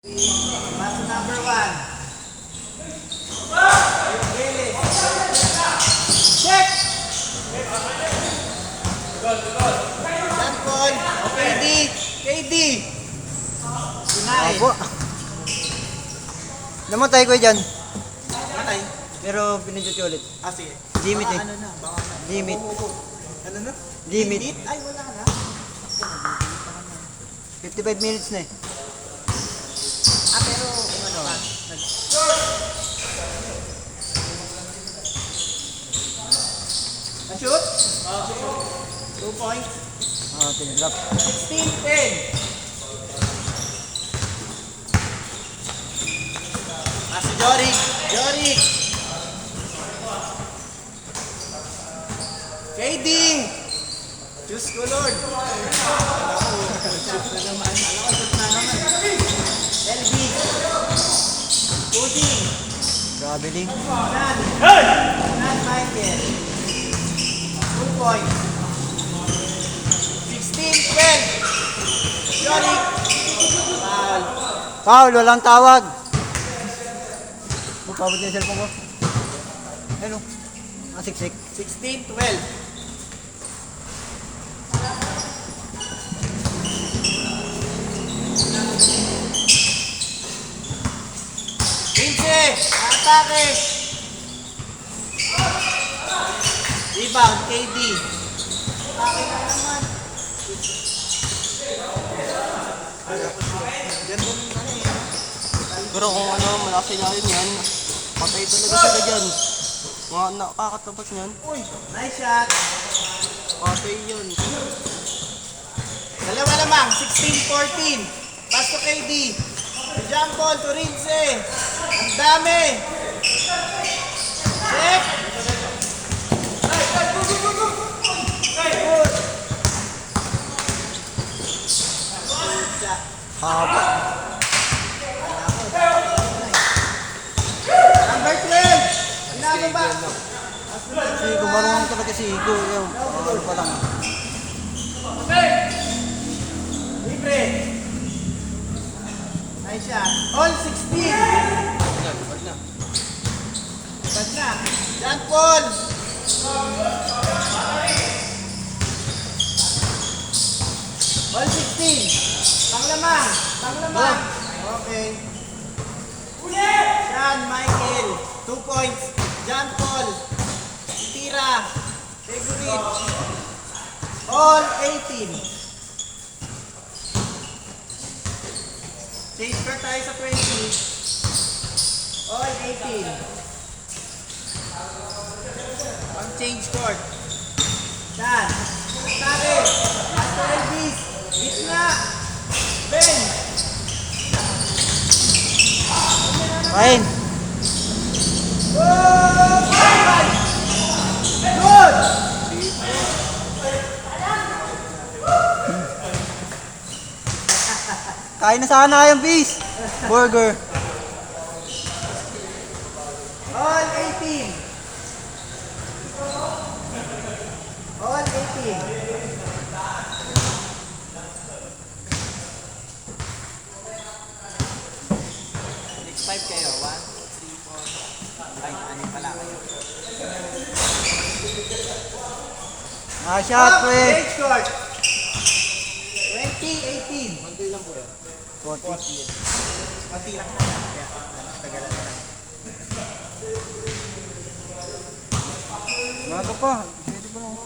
Pass number 1. Check! Sampol. KD. KD. Sinay. Opo. Namatay ko dyan. Matay. Pero pinindot ko ulit. Ah, sige. Limit Baka eh. ano na. Baka na. Limit. Ano na? Limit. Ay, wala na. 55 minutes na eh. Ah, pero kung ano ka. Na-shoot? 2 points. Tin drop. 16-10. Si Jorik. Jorik. KD. Diyos ko, Lord. Shoot na naman. Alam ko, shoot na naman. LB. Pudding. Traveling. Nan. Nan Michael. 2 points. 16-12. Jorik. Foul. Foul, walang tawag. Pabot na yung cellphone ko. Ano? Siksik. 16-12. Vince, atake. Rebound, KD. Atake na naman. Pero kung ano, malakas ilalim yan, patay talaga sila dyan. Mga nakakatapas niyan, Uy, nice shot. patay yan. Dalawa lamang, 16-14. Pass to KD. Jump ball to Rinse. Ang dami. Check. Good. Haba. Number 12. Ano ba? Si Igo, marunong talaga si Igo. Yung, ano pa lang. Libre. Nice shot. All 16. Bad na. Jump ball. All 16. Panglamang. Panglamang. Okay. Sean Michael. 2 points. John Paul. Tira. Segurit. All 18. Change per tayo sa 20. All 18. Pang change court. Dan. Tare. Master Elvis. Gitna. Ben. Kain. Good. Kain na sana yung fish. Burger. All 18. All 18. Next 5 kayo. 1, 2, 3, 4. Ay, ano pala kayo? Shot, pre. Change court. 20-18. Mantil lang po yan. 40. Mantil lang na. Kaya, tagalan na lang. Bago pa. Pwede pa lang.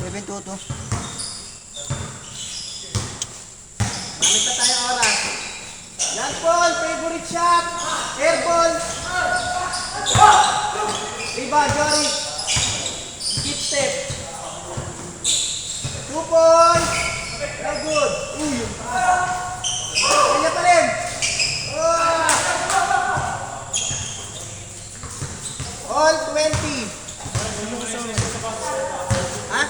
7-2. Mamit na tayo oras. Yan Paul, favorite shot. Airball. Rebound, Jory. Skip step. 2 points. Very good. Yung pass. Kanya pa rin. All 20. Ha?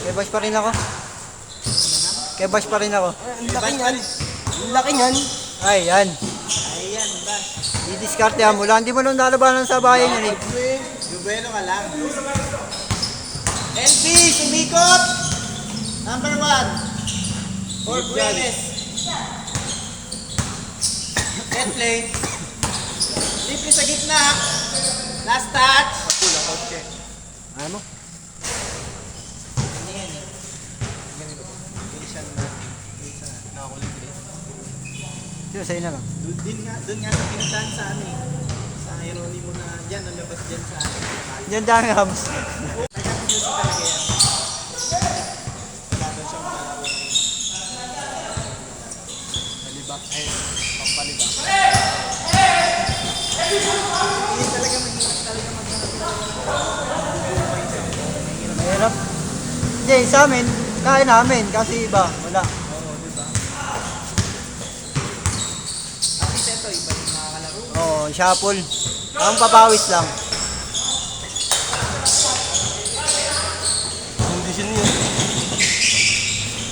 Kaya bash pa rin ako. Kaya bash pa rin ako. Ang laki niyan. Ang laki niyan. Ay, yan. Ayan, ba? I-discard yan mula. Hindi mo nung lalabanan sa bayan yan eh. Jubelo ka lang. LB, sumikot. Number 1. For Buenes. Set play. Libre sa gitna. Last touch. Pula, kotse. Ano mo? Ano yan eh? Bilisan na. Bilisan na. Nakakulit rin. Sino sa'yo na lang? Doon nga sa pinuntahan sa ano eh. Sa Hieronimo na dyan, nalabas dyan sa ano. Diyan dami hams. Kaya music talaga yan. Wala doon siyang palaro. Palibak. Ay, pampalibak. Hindi talaga mahirap talaga Mahirap. Hindi, sa amin, kaya namin. Kasi iba, wala. Oo, diba? At least ito, iba yung mga kalaro. Oo, shuffle. Ang papawis lang. Kondisyon yun.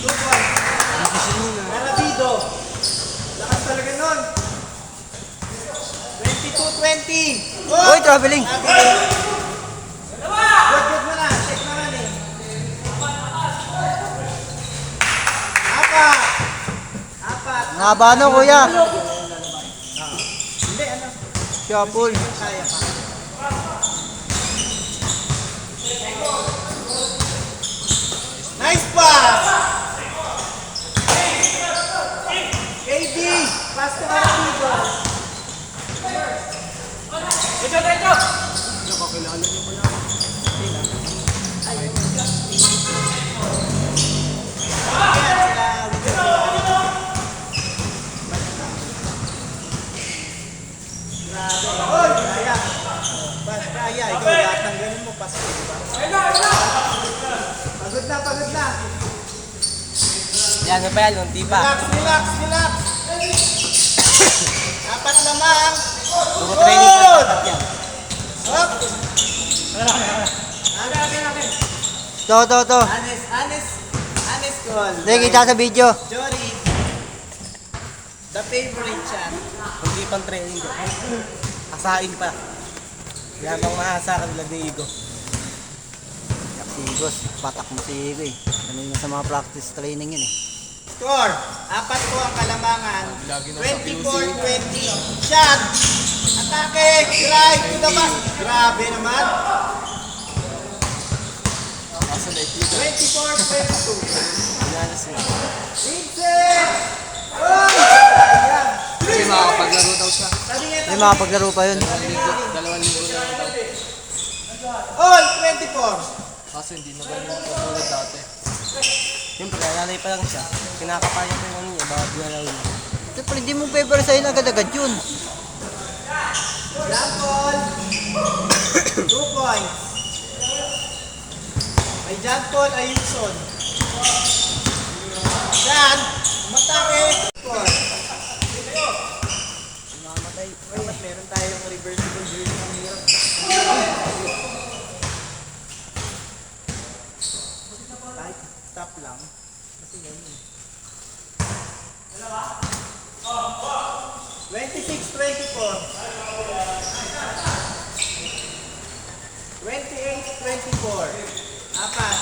2 points. Kondisyon yun ah. Carabido. Lakas talaga nun. 22-20. Uy, traveling. Good mo na. Check naman eh. Apat. Apat. Naba no, kuya. Hindi, ano. Shuffle. Kaya pa. Nice pass. KD. Pass to Carabido. Nakakilala niyo pala ako. Oy, kaya. Bas, kaya. Ikaw lahat ng ganun mo, pass ko, diba? Pagod na, pagod na. Yan, ano pa yan? Unti pa. Relax, relax, relax. Apat lamang. Puro training na dapat yan. Hop. To. Honest call. Hindi, kita sa video. Jory. The favorite chan. Unti pang training ko. Asahin pa. Kaya bang maasa ka nila Diego. Si Igos, patak mo si Igo eh. Ano yun sa mga practice training yun eh. Score. Apat po ang kalamangan. Lagi na sa 24-20. Shot. Atake. Drive to the back. Grabe naman. Asa na ito. 24-22. Bananas na. Vincent! Oy! Ayan. Kasi makakapaglaro daw siya. Sabi nga May makapaglaro pa yun. 2,000 na lang daw. All 24. Kaso hindi na ganun katulad dati. Siyempre, nanay pa lang siya. Kinakapayan ko yung ano niya, baka galaw niya. Siyempre, hindi mo paper sa'yo agad-agad yun. Jampol. 2 points. May Jampol Ayuson. Yan. Matake. Score. Mamatay. Dapat meron tayong reversible jersey ng hirap. Kahit stop lang. Kasi ganyan. 26-24. 28-24. Apat.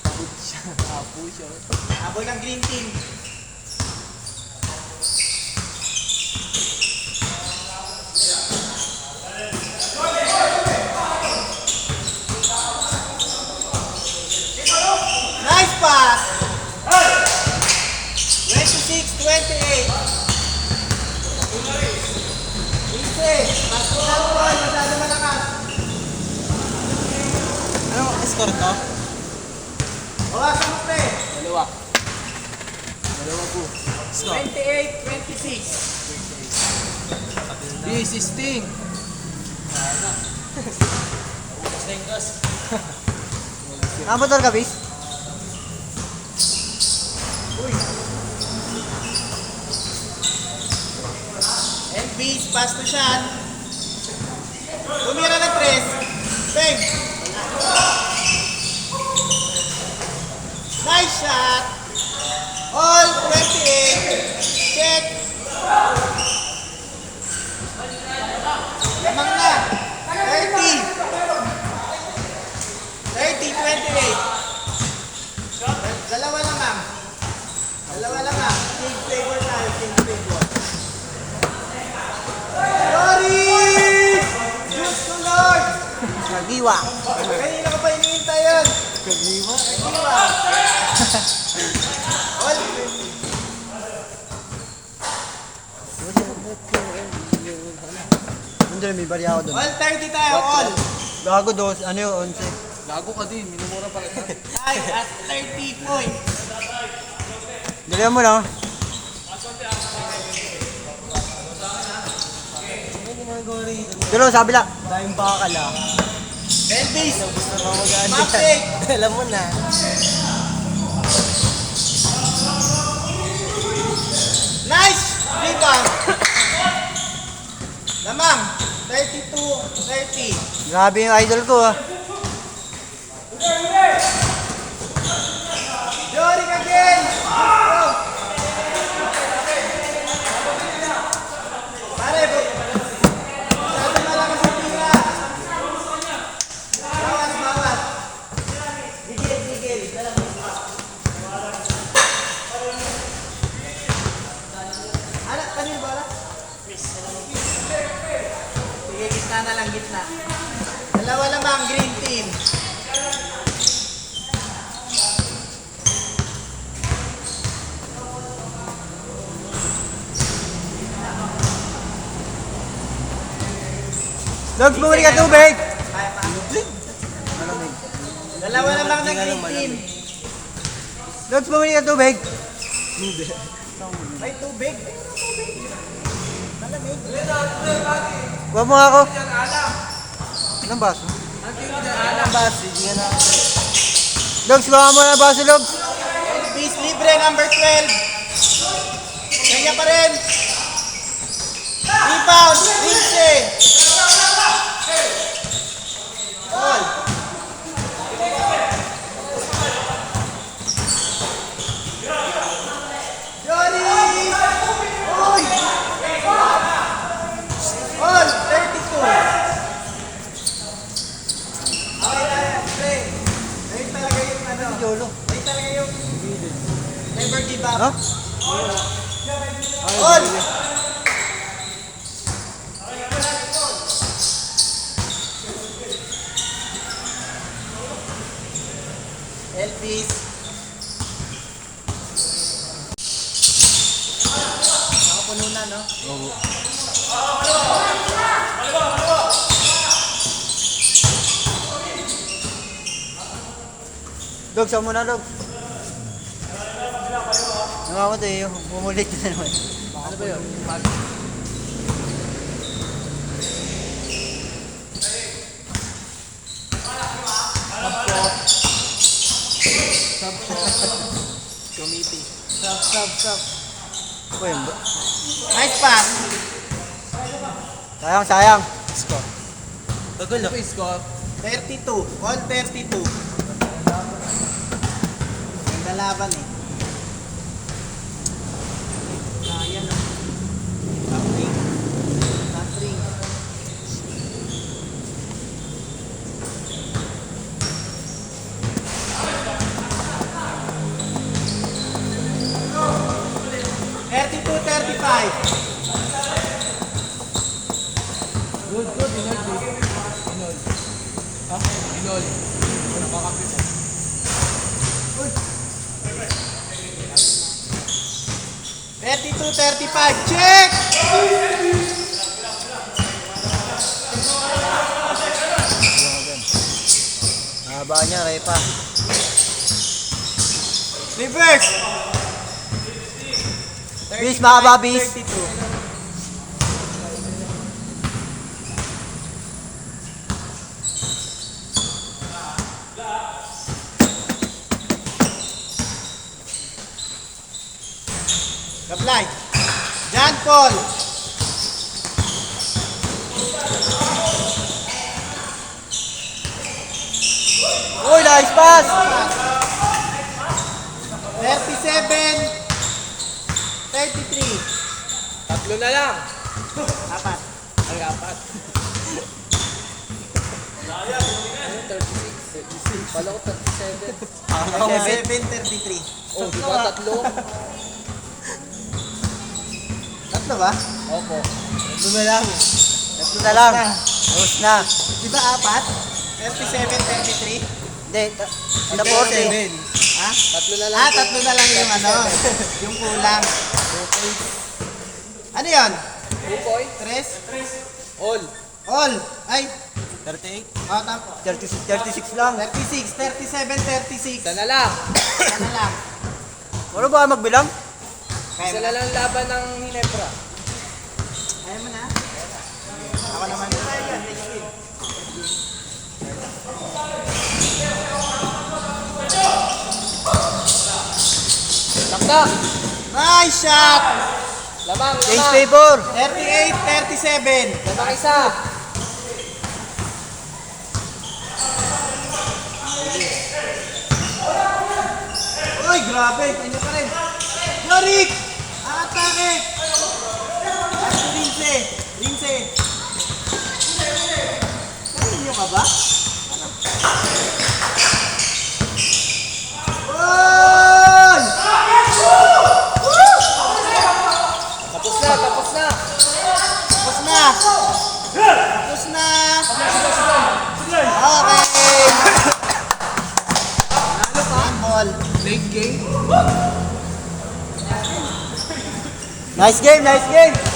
Pagod siya. Apo siya. Habol ng green team. Nice pass. 26-28. Easy. Pass ko lang po. Masyado malakas. Anong score to? Bawasan mo pre. Dalawa. Dalawa po. Score. 28-26. B16. Ah, motor ka, bis? And beast, pass to Sean. Tumira ng 3. Bang! Nice shot! All 28. Check! Lamang na! Kagiwa. Kanina ka pa hinihintay yun. Kagiwa? Kagiwa. All. Hindi, may bari ako doon. All 30 tayo, all. Gago dos, ano yun, 11. Gago ka din, minumura pa kita. Tie at 30 points. Dalihan mo lang. Dulo, sabi lang. Dahil bakal ah. Elvis. Gusto mo mag-ano Mapik. Alam mo na. Nice. Rebound. Lamang. 32-30. Grabe yung idol ko ah. Jorik again. Pare, sabi malakas sa tira. Bawas, bawas. Gigil, gigil. Anak, kanil bola? Sige, gitna na lang, gitna. Dalawa lamang, green team. Dogs, bumili ka tubig. Kaya pa. Dalawa lamang na green team. Dogs, bumili ka tubig. May tubig. Malamig. Kuha mo nga ako. Anong baso? Alam ba? Sige na. Dogs, kuha mo na baso, Dogs. Peace libre number 12. Kanya pa rin. Rebound. Rinse. All. Johnny. Uy. All. 32. Okay na yan. Play. Ayun talaga yung ano. Yolo. Ayun talaga yung never give up. Ha? On! Elvis. Nakapuno na, no? Oo. Dogs, saan mo na, Dogs? Namamatay yung bumulit na naman. Ano ba yun? Committee. Sub. Ano ba yun ba? Nice pass. Sayang, sayang. Score. Bagulo. Ano score? 32. All 32. Ganda laban eh. Kaya na. Top ring. Top ring. Thirty-two, 35. Good. Inol. Ha? Inol. Nakakapit. 32-35. Check! Haba niya, Repa. Reverse! Bis, mahaba, bis. 32. Apply. John Paul. Uy, nice pass! 37. 33. Tatlo na lang. Apat. Ang apat. Ano, 36? Pala ko 37. 37, 33. Oh, di ba tatlo? Tatlo ba? Opo. Tatlo na lang. Tatlo na lang. Tapos na. Di ba apat? 37-33. Hindi, ano 40? Ha? Tatlo na lang. Tatlo na lang yung ano, yung kulang. Ano yun? 2 point. Tres? All. All. Ay, 38. tama. 36 lang. 36, 37, 36. Isa na lang. Isa na lang. Ano ba magbilang? Isa na lang laban ng Hinebra. Ayaw mo na? Ako naman. Taktak. Nice shot! Lamang, Change lamang. favor. 38-37. Lamang isa. Uy, grabe. Kanya pa rin. Yorick! Atake! Rinse. Rinse. Kanino ka ba? Oy! Tapos na, tapos na. Tapos na. Tapos na. Okay. Ball. Late game. Nice game, nice game.